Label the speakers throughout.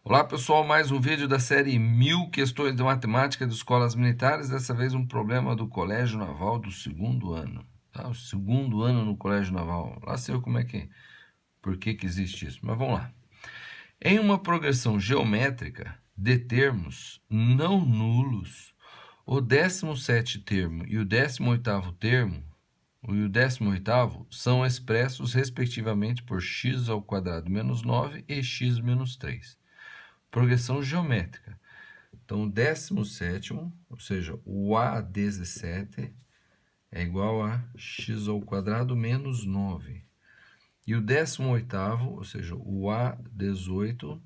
Speaker 1: Olá pessoal, mais um vídeo da série 1000 questões de matemática de escolas militares, dessa vez um problema do Colégio Naval do segundo ano. Tá? O segundo ano no Colégio Naval, lá sei como é que, por que existe isso, mas vamos lá. Em uma progressão geométrica de termos não nulos, o 17º termo e o 18º termo, e o 18º são expressos respectivamente por x² menos 9 e x menos 3. Progressão geométrica. Então, o 17º, ou seja, o A17 é igual a x² menos 9. E o 18º, ou seja, o A18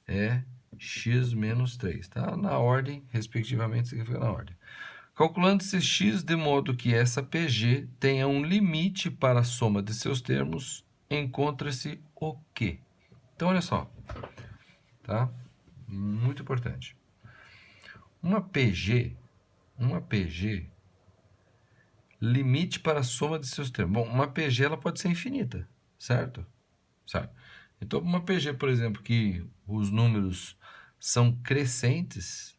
Speaker 1: é x menos 3. Tá? Na ordem, respectivamente, significa na ordem. Calculando-se x de modo que essa PG tenha um limite para a soma de seus termos, encontra-se o quê? Então, olha só. Tá? Muito importante. Uma PG, limite para a soma de seus termos. Bom, uma PG ela pode ser infinita, certo? Certo. Então, uma PG, por exemplo, que os números são crescentes,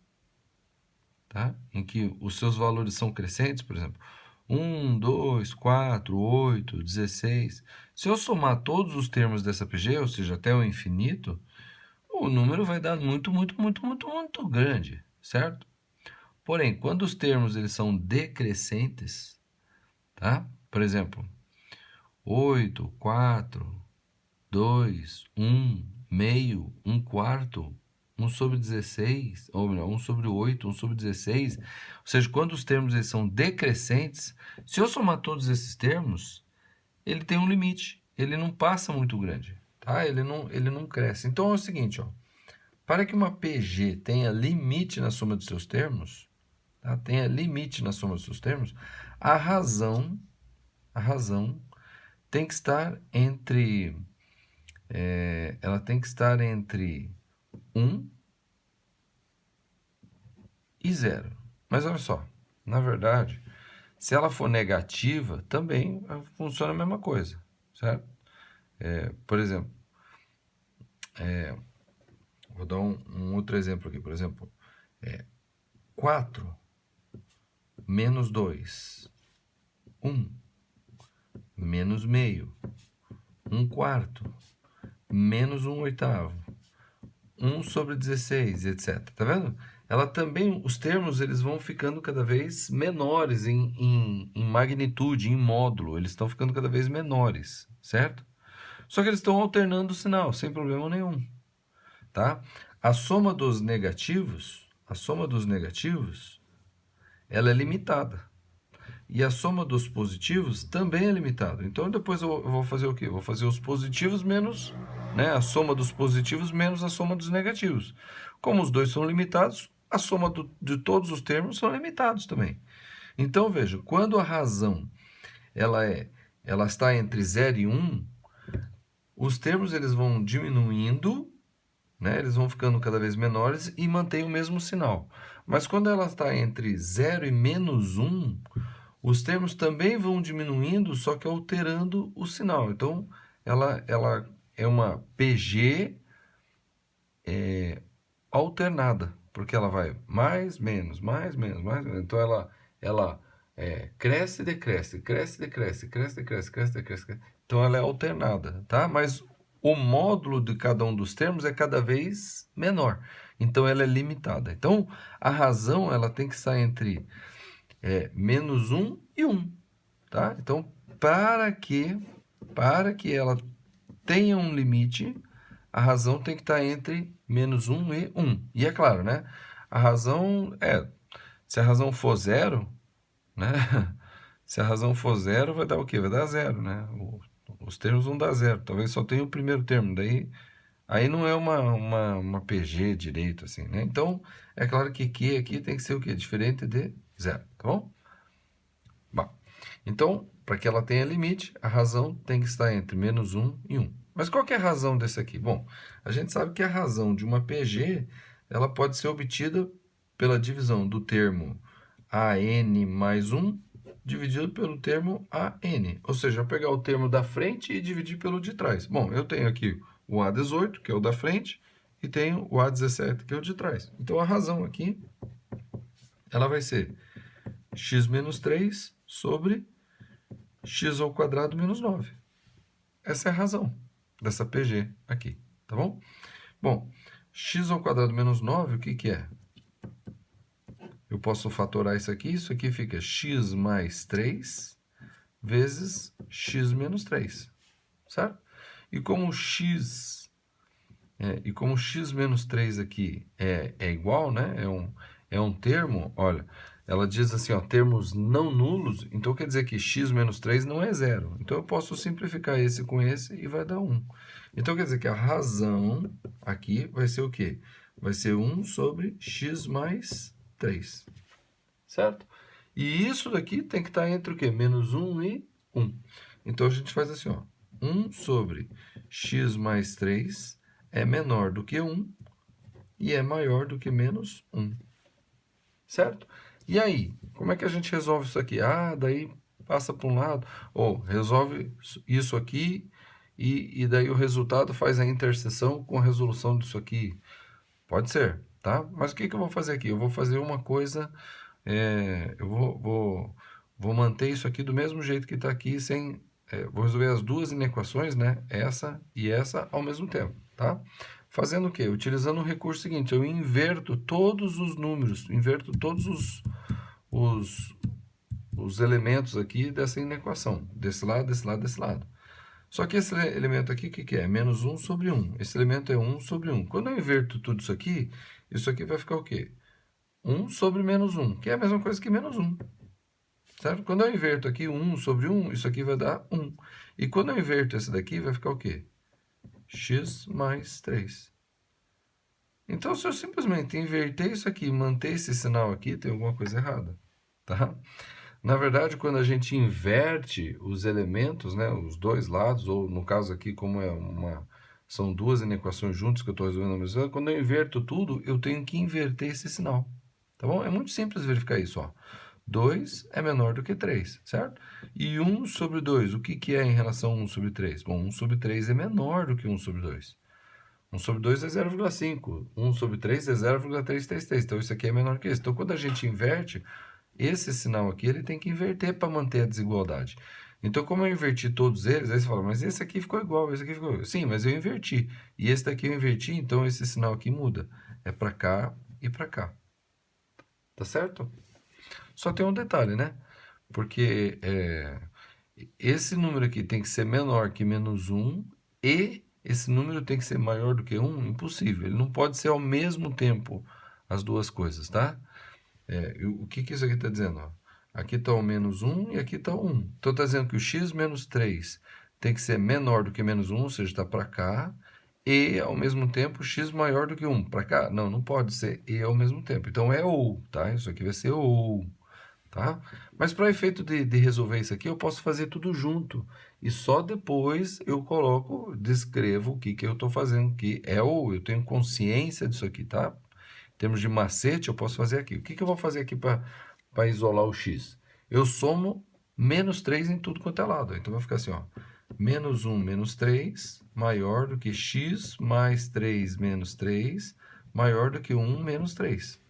Speaker 1: tá? Em que os seus valores são crescentes, por exemplo, 1, 2, 4, 8, 16. Se eu somar todos os termos dessa PG, ou seja, até o infinito, o número vai dar muito grande, certo? Porém, quando os termos eles são decrescentes, tá? Por exemplo, 8, 4, 2, 1, meio, 1/4, 1/16, ou melhor, 1/8, 1/16, ou seja, quando os termos eles são decrescentes, se eu somar todos esses termos, ele tem um limite, ele não passa muito grande, tá? Ele não cresce. Então é o seguinte, ó, para que uma PG tenha limite na soma de seus termos, tá? Tenha limite na soma dos seus termos, a razão tem que estar entre, ela tem que estar entre 1 e 0. Mas olha só, na verdade, se ela for negativa, também funciona a mesma coisa, certo? Por exemplo, vou dar um outro exemplo aqui, por exemplo, 4 menos 2, 1 menos meio, 1/4, menos 1/8, 1/16, etc. Tá vendo? Ela também, os termos, eles vão ficando cada vez menores em magnitude, em módulo. Eles estão ficando cada vez menores, certo? Só que eles estão alternando o sinal, sem problema nenhum, tá? A soma dos negativos, ela é limitada. E a soma dos positivos também é limitada. Então, depois eu vou fazer o quê? Vou fazer os positivos menos, né, a soma dos positivos menos a soma dos negativos. Como os dois são limitados, a soma de todos os termos são limitados também. Então, veja, quando a razão ela está entre 0 e 1, os termos eles vão diminuindo, né, eles vão ficando cada vez menores e mantém o mesmo sinal. Mas quando ela está entre 0 e menos 1, os termos também vão diminuindo, só que alterando o sinal. Então, ela é uma PG alternada, porque ela vai mais, menos, mais, menos, mais, menos. Então, ela cresce e decresce, cresce e decresce, cresce e decresce, cresce e decresce. Então, ela é alternada, tá? Mas o módulo de cada um dos termos é cada vez menor. Então, ela é limitada. Então, a razão ela tem que estar entre menos 1 e 1. Tá? Então, para que ela tenha um limite, a razão tem que estar entre menos 1 e 1. E é claro, né? A razão se a razão for 0, né? Se a razão for 0, vai dar o quê? Vai dar 0, né? Os termos vão dar 0. Talvez só tenha o primeiro termo. Daí, aí não é uma PG direito, assim, né? Então, é claro que Q aqui tem que ser o quê? Diferente de 0, tá bom? Bom, então, para que ela tenha limite, a razão tem que estar entre menos 1 e 1. Mas qual que é a razão desse aqui? Bom, a gente sabe que a razão de uma PG, ela pode ser obtida pela divisão do termo AN mais 1 dividido pelo termo AN. Ou seja, eu pegar o termo da frente e dividir pelo de trás. Bom, eu tenho aqui o A18, que é o da frente, e tenho o A17, que é o de trás. Então, a razão aqui, ela vai ser x menos 3 sobre x ao quadrado menos 9. Essa é a razão dessa PG aqui, tá bom? Bom, x ao quadrado menos 9, o que que é? Eu posso fatorar isso aqui fica x mais 3 vezes x menos 3, certo? E como x menos 3 aqui é igual, né? É um termo, olha, ela diz assim, ó, termos não nulos, então quer dizer que x menos 3 não é zero. Então eu posso simplificar esse com esse e vai dar 1. Então quer dizer que a razão aqui vai ser o quê? Vai ser 1 sobre x mais 3, certo? E isso daqui tem que estar entre o quê? Menos 1 e 1. Então a gente faz assim, ó, 1 sobre x mais 3 é menor do que 1 e é maior do que menos 1. Certo? E aí, como é que a gente resolve isso aqui? Ah, daí passa para um lado, ou resolve isso aqui e daí o resultado faz a interseção com a resolução disso aqui. Pode ser, tá? Mas o que eu vou fazer aqui? Eu vou fazer uma coisa, eu vou manter isso aqui do mesmo jeito que está aqui, sem, vou resolver as duas inequações, né? Essa e essa ao mesmo tempo, tá? Fazendo o quê? Utilizando o recurso seguinte, eu inverto todos os números, inverto todos os elementos aqui dessa inequação, desse lado, desse lado, desse lado. Só que esse elemento aqui, o que é? Menos 1 sobre 1. Esse elemento é 1 sobre 1. Quando eu inverto tudo isso aqui vai ficar o quê? 1 sobre menos 1, que é a mesma coisa que menos 1. Certo? Quando eu inverto aqui 1 sobre 1, isso aqui vai dar 1. E quando eu inverto esse daqui, vai ficar o quê? X mais 3. Então, se eu simplesmente inverter isso aqui e manter esse sinal aqui, tem alguma coisa errada, tá? Na verdade, quando a gente inverte os elementos, né, os dois lados, ou no caso aqui, como são duas inequações juntas que eu estou resolvendo a mesma, quando eu inverto tudo, eu tenho que inverter esse sinal, tá bom? É muito simples verificar isso, ó. 2 é menor do que 3, certo? E 1 sobre 2, o que é em relação a 1 sobre 3? Bom, 1 sobre 3 é menor do que 1 sobre 2. 1 sobre 2 é 0,5. 1 sobre 3 é 0,333. Então, isso aqui é menor que isso. Então, quando a gente inverte, esse sinal aqui, ele tem que inverter para manter a desigualdade. Então, como eu inverti todos eles, aí você fala, mas esse aqui ficou igual, esse aqui ficou igual. Sim, mas eu inverti. E esse daqui eu inverti, então esse sinal aqui muda. É para cá e para cá. Tá certo? Só tem um detalhe, né? Porque esse número aqui tem que ser menor que menos 1 e esse número tem que ser maior do que 1? Impossível. Ele não pode ser ao mesmo tempo as duas coisas, tá? O que isso aqui está dizendo? Ó? Aqui está o menos 1 e aqui está o 1. Então está dizendo que o x menos 3 tem que ser menor do que menos 1, ou seja, está para cá, e ao mesmo tempo x maior do que 1. Para cá? Não, não pode ser e ao mesmo tempo. Então é ou, tá? Isso aqui vai ser ou. Tá? Mas para efeito de resolver isso aqui, eu posso fazer tudo junto. E só depois eu descrevo o que eu estou fazendo, que é ou eu tenho consciência disso aqui, tá? Em termos de macete, eu posso fazer aqui. O que eu vou fazer aqui para isolar o x? Eu somo menos 3 em tudo quanto é lado. Então vai ficar assim, ó. Menos 1 menos 3 maior do que x mais 3 menos 3 maior do que 1 menos 3.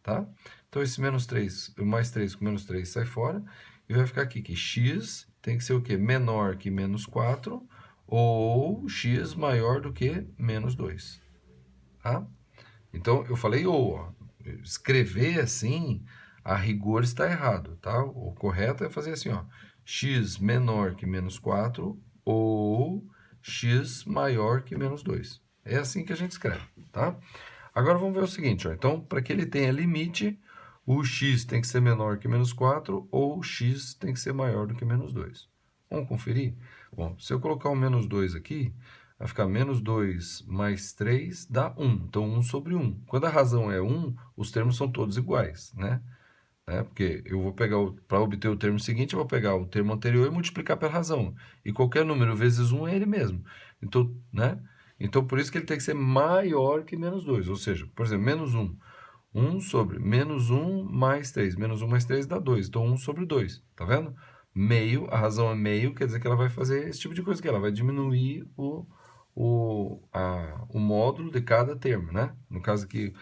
Speaker 1: Tá? Então, esse menos 3, o mais 3 com menos 3 sai fora. E vai ficar aqui que x tem que ser o quê? Menor que menos 4 ou x maior do que menos 2. Tá? Então, eu falei ou. Ó, escrever assim, a rigor está errado. Tá? O correto é fazer assim, ó, x menor que menos 4 ou x maior que menos 2. É assim que a gente escreve. Tá? Agora vamos ver o seguinte, ó. Então, para que ele tenha limite, o x tem que ser menor que menos 4 ou o x tem que ser maior do que menos 2. Vamos conferir? Bom, se eu colocar o menos 2 aqui, vai ficar menos 2 mais 3 dá 1. Então, 1 sobre 1. Quando a razão é 1, os termos são todos iguais, né? Porque eu vou pegar, para obter o termo seguinte, eu vou pegar o termo anterior e multiplicar pela razão. E qualquer número vezes 1 é ele mesmo. Então, né? Então, por isso que ele tem que ser maior que menos 2. Ou seja, por exemplo, menos 1. 1 sobre menos 1 mais 3. Menos 1 mais 3 dá 2. Então, 1 sobre 2. Tá vendo? Meio, a razão é meio, quer dizer que ela vai fazer esse tipo de coisa aqui. Ela vai diminuir o módulo de cada termo, né? No caso aqui,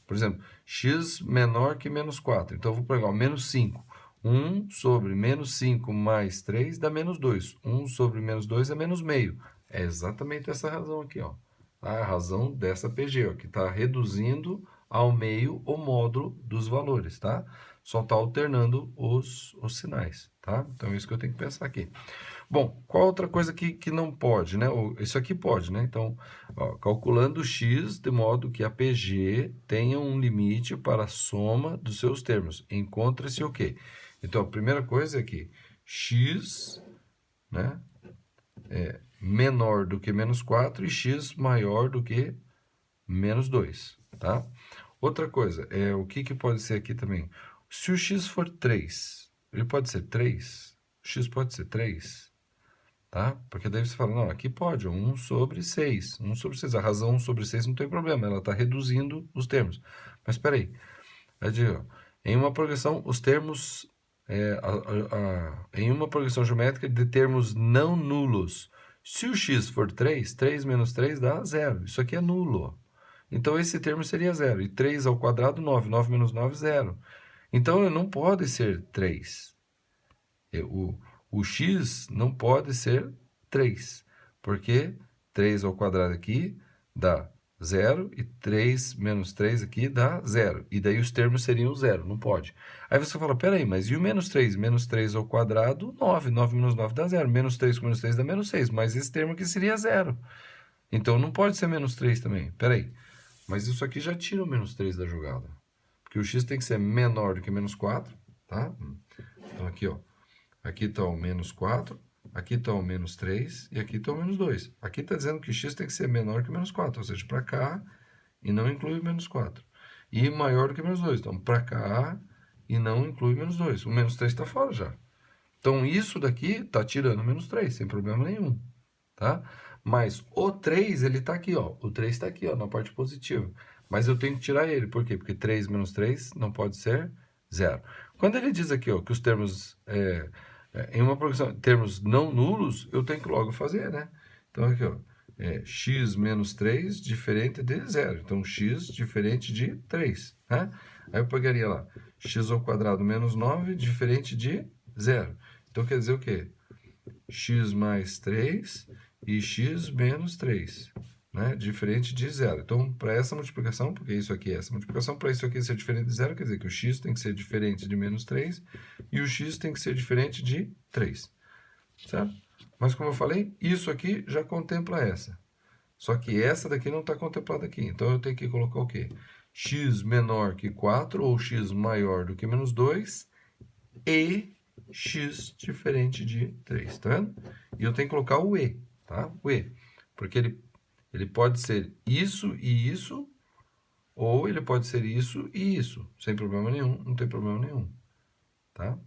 Speaker 1: por exemplo, x menor que menos 4. Então, eu vou pegar o menos 5. 1 sobre menos 5 mais 3 dá menos 2. 1 sobre menos 2 é menos meio. É exatamente essa razão aqui, ó. A razão dessa PG, ó, que está reduzindo ao meio o módulo dos valores, tá? Só está alternando os sinais, tá? Então, é isso que eu tenho que pensar aqui. Bom, qual outra coisa que não pode, né? Isso aqui pode, né? Então, ó, calculando x de modo que a PG tenha um limite para a soma dos seus termos. Encontra-se o quê? Então, a primeira coisa é que x, né, é menor do que menos 4 e x maior do que menos 2, tá? Outra coisa, o que pode ser aqui também? Se o x for 3, ele pode ser 3? O x pode ser 3? Tá? Porque daí você fala, não, aqui pode, 1 sobre 6. 1 sobre 6. A razão 1 sobre 6 não tem problema, ela está reduzindo os termos. Mas espera aí. Em uma progressão, os termos... em uma progressão geométrica de termos não nulos, se o x for 3, 3 menos 3 dá 0. Isso aqui é nulo. Então, esse termo seria 0. E 3 ao quadrado, 9. 9 menos 9, 0. Então, não pode ser 3. O x não pode ser 3, porque 3 ao quadrado aqui dá 0, e 3 menos 3 aqui dá 0. E daí os termos seriam 0, não pode. Aí você fala, peraí, mas e o menos 3? Menos 3 ao quadrado, 9. 9 menos 9 dá 0. Menos 3 com menos 3 dá menos 6, mas esse termo aqui seria 0. Então não pode ser menos 3 também. Peraí, mas isso aqui já tira o menos 3 da jogada. Porque o x tem que ser menor do que menos 4, tá? Então aqui, ó. Aqui está o menos 4, aqui está o menos 3 e aqui está o menos 2. Aqui está dizendo que x tem que ser menor que menos 4, ou seja, para cá e não inclui o menos 4. E maior do que menos 2, então para cá e não inclui menos 2. O menos 3 está fora já. Então isso daqui está tirando menos 3, sem problema nenhum, tá? Mas o 3, ele está aqui, ó. O 3 está aqui, ó, na parte positiva. Mas eu tenho que tirar ele, por quê? Porque 3 menos 3 não pode ser 0. Quando ele diz aqui, ó, que os termos... em uma progressão, termos não nulos, eu tenho que logo fazer, né? Então, aqui, ó, x menos 3 diferente de 0. Então, x diferente de 3, né? Aí eu pegaria lá, x ao quadrado menos 9 diferente de 0. Então, quer dizer o quê? X mais 3 e x menos 3, né? Diferente de 0. Então, para essa multiplicação, porque isso aqui é essa multiplicação, para isso aqui ser diferente de 0, quer dizer que o x tem que ser diferente de menos 3 e o x tem que ser diferente de 3, certo? Mas, como eu falei, isso aqui já contempla essa. Só que essa daqui não está contemplada aqui. Então, eu tenho que colocar o quê? X menor que 4 ou x maior do que menos 2 e x diferente de 3, tá vendo? E eu tenho que colocar o e, tá? O e, porque ele pode ser isso e isso, ou ele pode ser isso e isso, sem problema nenhum, não tem problema nenhum, tá?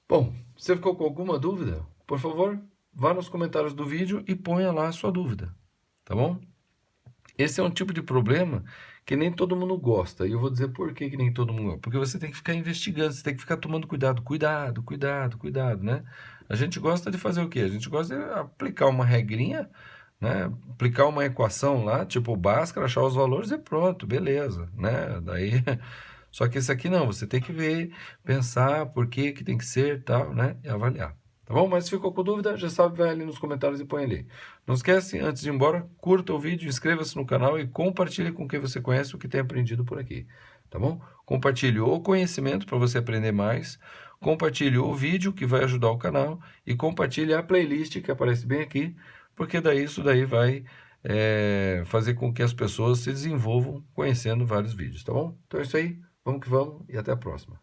Speaker 1: Bom, você ficou com alguma dúvida? Por favor, vá nos comentários do vídeo e ponha lá a sua dúvida, tá bom? Esse é um tipo de problema que nem todo mundo gosta. E eu vou dizer por que nem todo mundo gosta. Porque você tem que ficar investigando, você tem que ficar tomando cuidado. Cuidado, cuidado, cuidado, né? A gente gosta de fazer o quê? A gente gosta de aplicar uma regrinha, né? Aplicar uma equação lá, tipo Bhaskara, achar os valores e pronto, beleza, né? Daí... Só que esse aqui não, você tem que ver, pensar por que tem que ser, tal, né? E avaliar. Tá bom? Mas se ficou com dúvida, já sabe, vai ali nos comentários e põe ali. Não esquece, antes de ir embora, curta o vídeo, inscreva-se no canal e compartilhe com quem você conhece o que tem aprendido por aqui. Tá bom? Compartilhe o conhecimento para você aprender mais, compartilhe o vídeo que vai ajudar o canal e compartilhe a playlist que aparece bem aqui, porque daí isso daí vai fazer com que as pessoas se desenvolvam conhecendo vários vídeos, tá bom? Então é isso aí, vamos que vamos e até a próxima.